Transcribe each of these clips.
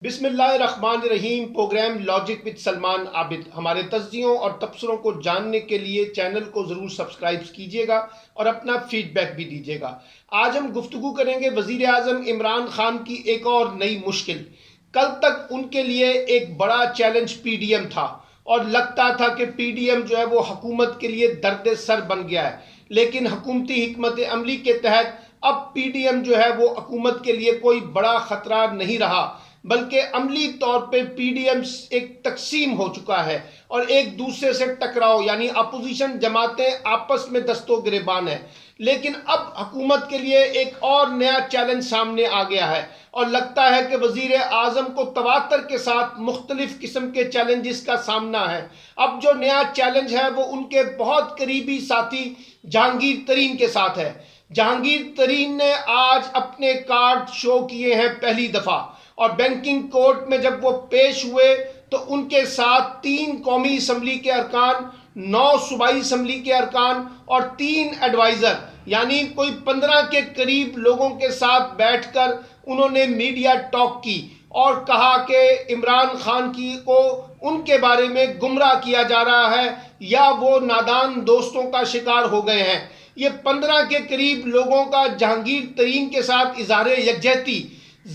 بسم اللہ الرحمن الرحیم۔ پروگرام لاجک وتھ سلمان عابد۔ ہمارے تجزیوں اور تبصروں کو جاننے کے لیے چینل کو ضرور سبسکرائب کیجیے گا اور اپنا فیڈ بیک بھی دیجیے گا۔ آج ہم گفتگو کریں گے وزیر اعظم عمران خان کی ایک اور نئی مشکل۔ کل تک ان کے لیے ایک بڑا چیلنج پی ڈی ایم تھا اور لگتا تھا کہ پی ڈی ایم جو ہے وہ حکومت کے لیے درد سر بن گیا ہے، لیکن حکومتی حکمت عملی کے تحت اب پی ڈی ایم جو ہے وہ حکومت کے لیے کوئی بڑا خطرہ نہیں رہا، بلکہ عملی طور پہ پی ڈی ایم ایک تقسیم ہو چکا ہے اور ایک دوسرے سے ٹکراؤ، یعنی اپوزیشن جماعتیں آپس میں دست و گریبان ہیں۔ لیکن اب حکومت کے لیے ایک اور نیا چیلنج سامنے آ گیا ہے اور لگتا ہے کہ وزیر اعظم کو تواتر کے ساتھ مختلف قسم کے چیلنجز کا سامنا ہے۔ اب جو نیا چیلنج ہے وہ ان کے بہت قریبی ساتھی جہانگیر ترین کے ساتھ ہے۔ جہانگیر ترین نے آج اپنے کارڈ شو کیے ہیں پہلی دفعہ، اور بینکنگ کورٹ میں جب وہ پیش ہوئے تو ان کے ساتھ 3 قومی اسمبلی کے ارکان، 9 صوبائی اسمبلی کے ارکان اور 3 ایڈوائزر، یعنی کوئی 15 کے قریب لوگوں کے ساتھ بیٹھ کر انہوں نے میڈیا ٹاک کی اور کہا کہ عمران خان کو ان کے بارے میں گمراہ کیا جا رہا ہے یا وہ نادان دوستوں کا شکار ہو گئے ہیں۔ یہ 15 کے قریب لوگوں کا جہانگیر ترین کے ساتھ اظہار یکجہتی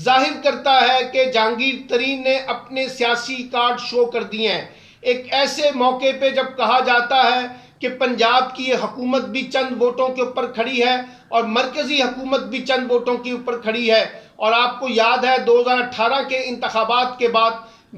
ظاہر کرتا ہے کہ جہانگیر ترین نے اپنے سیاسی کارڈ شو کر دیے ہیں۔ ایک ایسے موقع پہ جب کہا جاتا ہے کہ پنجاب کی حکومت بھی چند ووٹوں کے اوپر کھڑی ہے اور مرکزی حکومت بھی چند ووٹوں کے اوپر کھڑی ہے، اور آپ کو یاد ہے 2018 کے انتخابات کے بعد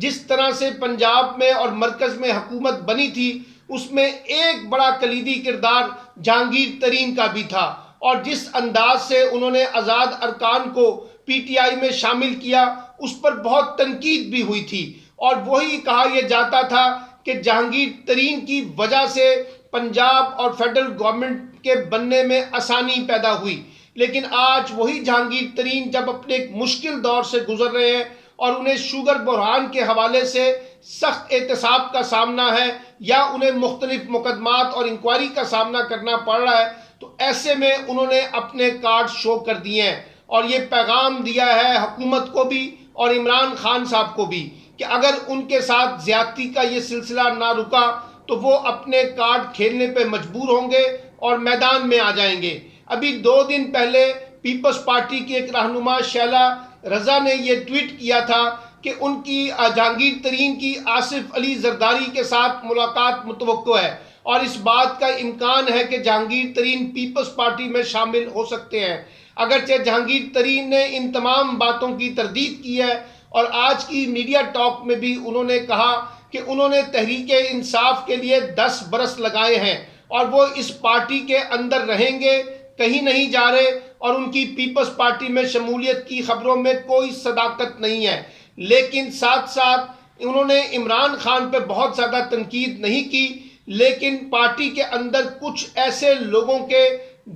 جس طرح سے پنجاب میں اور مرکز میں حکومت بنی تھی، اس میں ایک بڑا کلیدی کردار جہانگیر ترین کا بھی تھا، اور جس انداز سے انہوں نے آزاد ارکان کو پی ٹی آئی میں شامل کیا اس پر بہت تنقید بھی ہوئی تھی، اور وہی کہا یہ جاتا تھا کہ جہانگیر ترین کی وجہ سے پنجاب اور فیڈرل گورنمنٹ کے بننے میں آسانی پیدا ہوئی۔ لیکن آج وہی جہانگیر ترین جب اپنے ایک مشکل دور سے گزر رہے ہیں اور انہیں شوگر بحران کے حوالے سے سخت احتساب کا سامنا ہے یا انہیں مختلف مقدمات اور انکوائری کا سامنا کرنا پڑ رہا ہے، تو ایسے میں انہوں نے اپنے کارڈ شو کر دیے ہیں اور یہ پیغام دیا ہے حکومت کو بھی اور عمران خان صاحب کو بھی کہ اگر ان کے ساتھ زیادتی کا یہ سلسلہ نہ رکا تو وہ اپنے کارڈ کھیلنے پہ مجبور ہوں گے اور میدان میں آ جائیں گے۔ ابھی 2 دن پہلے پیپلز پارٹی کی ایک رہنما شیلا رضا نے یہ ٹویٹ کیا تھا کہ ان کی جہانگیر ترین کی آصف علی زرداری کے ساتھ ملاقات متوقع ہے، اور اس بات کا امکان ہے کہ جہانگیر ترین پیپلز پارٹی میں شامل ہو سکتے ہیں۔ اگرچہ جہانگیر ترین نے ان تمام باتوں کی تردید کی ہے اور آج کی میڈیا ٹاک میں بھی انہوں نے کہا کہ انہوں نے تحریک انصاف کے لیے 10 برس لگائے ہیں اور وہ اس پارٹی کے اندر رہیں گے، کہیں نہیں جا رہے، اور ان کی پیپلز پارٹی میں شمولیت کی خبروں میں کوئی صداقت نہیں ہے۔ لیکن ساتھ ساتھ انہوں نے عمران خان پہ بہت زیادہ تنقید نہیں کی، لیکن پارٹی کے اندر کچھ ایسے لوگوں کے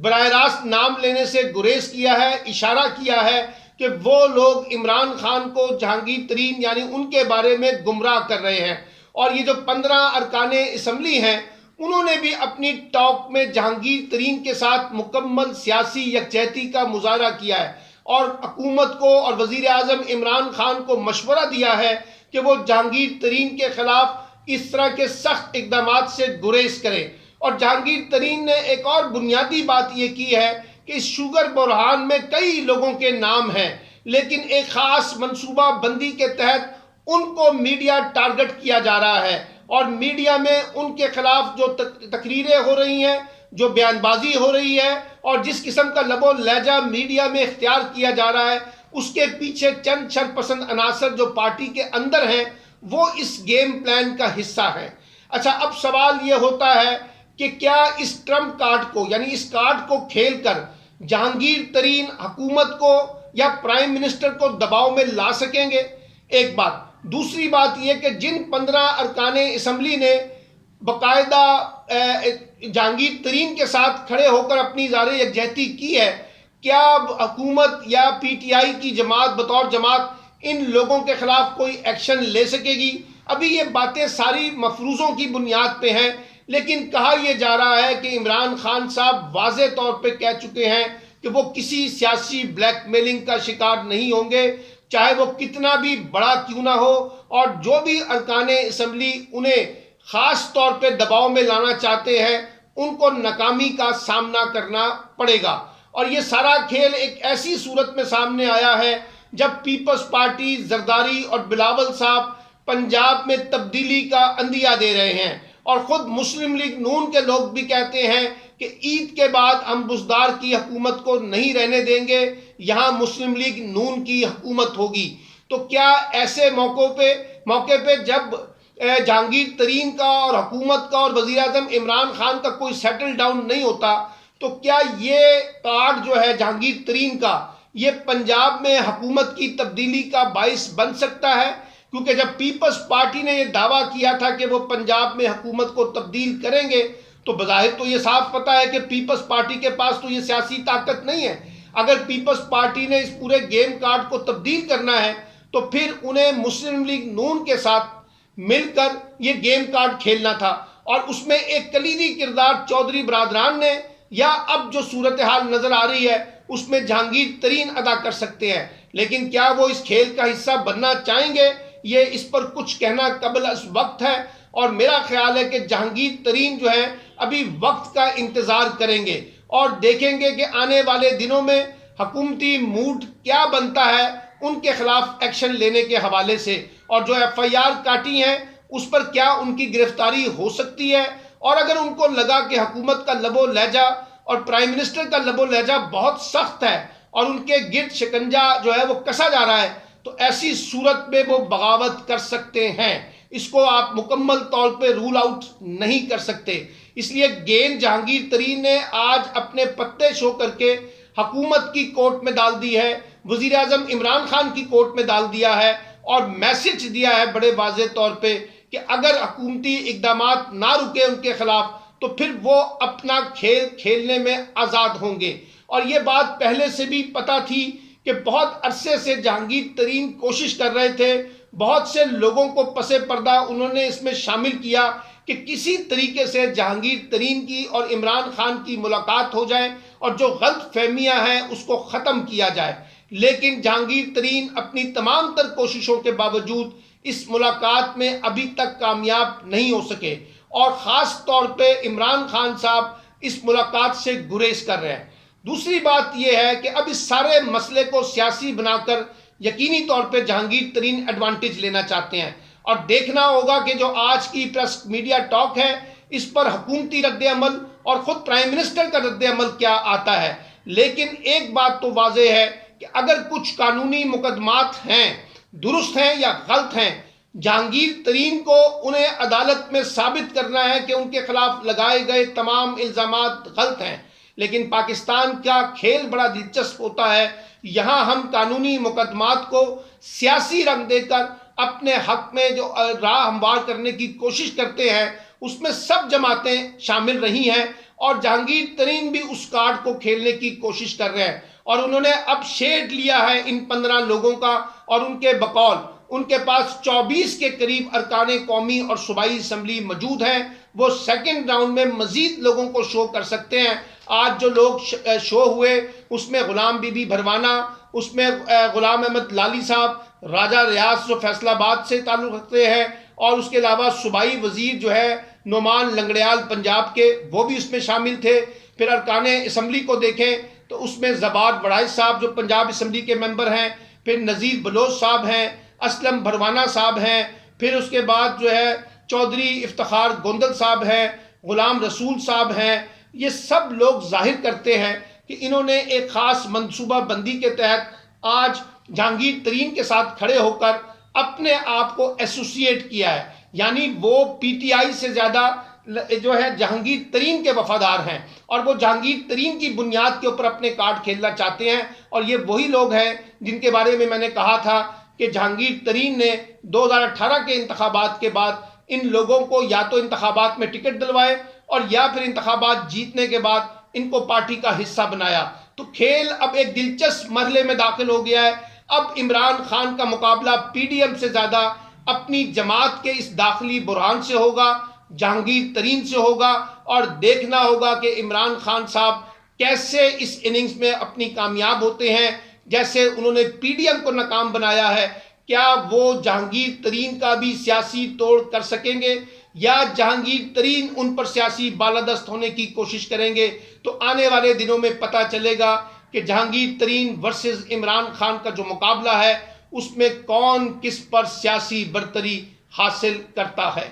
براہ راست نام لینے سے گریز کیا ہے، اشارہ کیا ہے کہ وہ لوگ عمران خان کو جہانگیر ترین یعنی ان کے بارے میں گمراہ کر رہے ہیں۔ اور یہ جو 15 ارکان اسمبلی ہیں انہوں نے بھی اپنی ٹاک میں جہانگیر ترین کے ساتھ مکمل سیاسی یکجہتی کا مظاہرہ کیا ہے اور حکومت کو اور وزیر اعظم عمران خان کو مشورہ دیا ہے کہ وہ جہانگیر ترین کے خلاف اس طرح کے سخت اقدامات سے گریز کریں۔ اور جہانگیر ترین نے ایک اور بنیادی بات یہ کی ہے کہ اس شوگر بحران میں کئی لوگوں کے نام ہیں، لیکن ایک خاص منصوبہ بندی کے تحت ان کو میڈیا ٹارگٹ کیا جا رہا ہے، اور میڈیا میں ان کے خلاف جو تقریریں ہو رہی ہیں، جو بیان بازی ہو رہی ہے اور جس قسم کا لب و لہجہ میڈیا میں اختیار کیا جا رہا ہے، اس کے پیچھے چند شرپسند عناصر جو پارٹی کے اندر ہیں وہ اس گیم پلان کا حصہ ہیں۔ اچھا، اب سوال یہ ہوتا ہے کہ کیا اس ٹرمپ کارڈ کو یعنی اس کارڈ کو کھیل کر جہانگیر ترین حکومت کو یا پرائم منسٹر کو دباؤ میں لا سکیں گے؟ ایک بات۔ دوسری بات یہ کہ جن 15 ارکان اسمبلی نے باقاعدہ جہانگیر ترین کے ساتھ کھڑے ہو کر اپنی اظہار یکجہتی کی ہے، کیا حکومت یا پی ٹی آئی کی جماعت بطور جماعت ان لوگوں کے خلاف کوئی ایکشن لے سکے گی؟ ابھی یہ باتیں ساری مفروضوں کی بنیاد پہ ہیں، لیکن کہا یہ جا رہا ہے کہ عمران خان صاحب واضح طور پہ کہہ چکے ہیں کہ وہ کسی سیاسی بلیک میلنگ کا شکار نہیں ہوں گے۔ چاہے وہ کتنا بھی بڑا کیوں نہ ہو، اور جو بھی ارکان اسمبلی انہیں خاص طور پہ دباؤ میں لانا چاہتے ہیں ان کو ناکامی کا سامنا کرنا پڑے گا۔ اور یہ سارا کھیل ایک ایسی صورت میں سامنے آیا ہے جب پیپلز پارٹی، زرداری اور بلاول صاحب پنجاب میں تبدیلی کا عندیہ دے رہے ہیں، اور خود مسلم لیگ نون کے لوگ بھی کہتے ہیں کہ عید کے بعد ہم بزدار کی حکومت کو نہیں رہنے دیں گے، یہاں مسلم لیگ نون کی حکومت ہوگی۔ تو کیا ایسے موقع پہ جب جہانگیر ترین کا اور حکومت کا اور وزیر اعظم عمران خان کا کوئی سیٹل ڈاؤن نہیں ہوتا، تو کیا یہ کارڈ جو ہے جہانگیر ترین کا، یہ پنجاب میں حکومت کی تبدیلی کا باعث بن سکتا ہے؟ کیونکہ جب پیپلز پارٹی نے یہ دعویٰ کیا تھا کہ وہ پنجاب میں حکومت کو تبدیل کریں گے، تو بظاہر تو یہ صاف پتہ ہے کہ پیپلز پارٹی کے پاس تو یہ سیاسی طاقت نہیں ہے۔ اگر پیپلز پارٹی نے اس پورے گیم کارڈ کو تبدیل کرنا ہے تو پھر انہیں مسلم لیگ نون کے ساتھ مل کر یہ گیم کارڈ کھیلنا تھا، اور اس میں ایک کلیدی کردار چودھری برادران نے، یا اب جو صورتحال نظر آ رہی ہے اس میں جہانگیر ترین ادا کر سکتے ہیں۔ لیکن کیا وہ اس کھیل کا حصہ بننا چاہیں گے، یہ اس پر کچھ کہنا قبل از وقت ہے، اور میرا خیال ہے کہ جہانگیر ترین جو ہے ابھی وقت کا انتظار کریں گے اور دیکھیں گے کہ آنے والے دنوں میں حکومتی موڈ کیا بنتا ہے ان کے خلاف ایکشن لینے کے حوالے سے، اور جو ایف آئی آر کاٹی ہیں اس پر کیا ان کی گرفتاری ہو سکتی ہے، اور اگر ان کو لگا کہ حکومت کا لب و لہجہ اور پرائم منسٹر کا لب و لہجہ بہت سخت ہے اور ان کے گرد شکنجہ جو ہے وہ کسا جا رہا ہے، تو ایسی صورت میں وہ بغاوت کر سکتے ہیں۔ اس کو آپ مکمل طور پہ رول آؤٹ نہیں کر سکتے۔ اس لیے گیند جہانگیر ترین نے آج اپنے پتے شو کر کے حکومت کی کورٹ میں ڈال دی ہے، وزیر اعظم عمران خان کی کورٹ میں ڈال دیا ہے، اور میسج دیا ہے بڑے واضح طور پہ کہ اگر حکومتی اقدامات نہ رکے ان کے خلاف تو پھر وہ اپنا کھیل کھیلنے میں آزاد ہوں گے۔ اور یہ بات پہلے سے بھی پتہ تھی کہ بہت عرصے سے جہانگیر ترین کوشش کر رہے تھے، بہت سے لوگوں کو پس پردہ انہوں نے اس میں شامل کیا کہ کسی طریقے سے جہانگیر ترین کی اور عمران خان کی ملاقات ہو جائے اور جو غلط فہمیاں ہیں اس کو ختم کیا جائے، لیکن جہانگیر ترین اپنی تمام تر کوششوں کے باوجود اس ملاقات میں ابھی تک کامیاب نہیں ہو سکے، اور خاص طور پہ عمران خان صاحب اس ملاقات سے گریز کر رہے ہیں۔ دوسری بات یہ ہے کہ اب اس سارے مسئلے کو سیاسی بنا کر یقینی طور پہ جہانگیر ترین ایڈوانٹیج لینا چاہتے ہیں، اور دیکھنا ہوگا کہ جو آج کی پریس میڈیا ٹاک ہے اس پر حکومتی رد عمل اور خود پرائم منسٹر کا رد عمل کیا آتا ہے۔ لیکن ایک بات تو واضح ہے کہ اگر کچھ قانونی مقدمات ہیں، درست ہیں یا غلط ہیں، جہانگیر ترین کو انہیں عدالت میں ثابت کرنا ہے کہ ان کے خلاف لگائے گئے تمام الزامات غلط ہیں۔ لیکن پاکستان کا کھیل بڑا دلچسپ ہوتا ہے، یہاں ہم قانونی مقدمات کو سیاسی رنگ دے کر اپنے حق میں جو راہ ہموار کرنے کی کوشش کرتے ہیں، اس میں سب جماعتیں شامل رہی ہیں، اور جہانگیر ترین بھی اس کارڈ کو کھیلنے کی کوشش کر رہے ہیں، اور انہوں نے اب شیڈ لیا ہے ان 15 لوگوں کا، اور ان کے بقول ان کے پاس 24 کے قریب ارکان قومی اور صوبائی اسمبلی موجود ہیں، وہ سیکنڈ راؤنڈ میں مزید لوگوں کو شو کر سکتے ہیں۔ آج جو لوگ شو ہوئے اس میں غلام بی بی بھروانہ، اس میں غلام احمد لالی صاحب، راجہ ریاض جو فیصل آباد سے تعلق رکھتے ہیں، اور اس کے علاوہ صوبائی وزیر جو ہے نعمان لنگڑیال پنجاب کے، وہ بھی اس میں شامل تھے۔ پھر ارکان اسمبلی کو دیکھیں تو اس میں زبار وڑائچ صاحب جو پنجاب اسمبلی کے ممبر ہیں، پھر نذیر بلوچ صاحب ہیں، اسلم بھروانہ صاحب ہیں، پھر اس کے بعد جو ہے چودھری افتخار گوندل صاحب ہیں، غلام رسول صاحب ہیں۔ یہ سب لوگ ظاہر کرتے ہیں کہ انہوں نے ایک خاص منصوبہ بندی کے تحت آج جہانگیر ترین کے ساتھ کھڑے ہو کر اپنے آپ کو ایسوسیٹ کیا ہے، یعنی وہ پی ٹی آئی سے زیادہ جو ہے جہانگیر ترین کے وفادار ہیں، اور وہ جہانگیر ترین کی بنیاد کے اوپر اپنے کارڈ کھیلنا چاہتے ہیں۔ اور یہ وہی لوگ ہیں جن کے بارے میں نے کہا تھا کہ جہانگیر ترین نے 2018 کے انتخابات کے بعد ان لوگوں کو یا تو انتخابات میں ٹکٹ دلوائے، اور یا پھر انتخابات جیتنے کے بعد ان کو پارٹی کا حصہ بنایا۔ تو کھیل اب ایک دلچسپ مرحلے میں داخل ہو گیا ہے۔ اب عمران خان کا مقابلہ پی ڈی ایم سے زیادہ اپنی جماعت کے اس داخلی بحران سے ہوگا، جہانگیر ترین سے ہوگا، اور دیکھنا ہوگا کہ عمران خان صاحب کیسے اس اننگز میں اپنی کامیاب ہوتے ہیں، جیسے انہوں نے پی ڈی ایم کو ناکام بنایا ہے، کیا وہ جہانگیر ترین کا بھی سیاسی توڑ کر سکیں گے یا جہانگیر ترین ان پر سیاسی بالادست ہونے کی کوشش کریں گے؟ تو آنے والے دنوں میں پتہ چلے گا کہ جہانگیر ترین ورسز عمران خان کا جو مقابلہ ہے اس میں کون کس پر سیاسی برتری حاصل کرتا ہے۔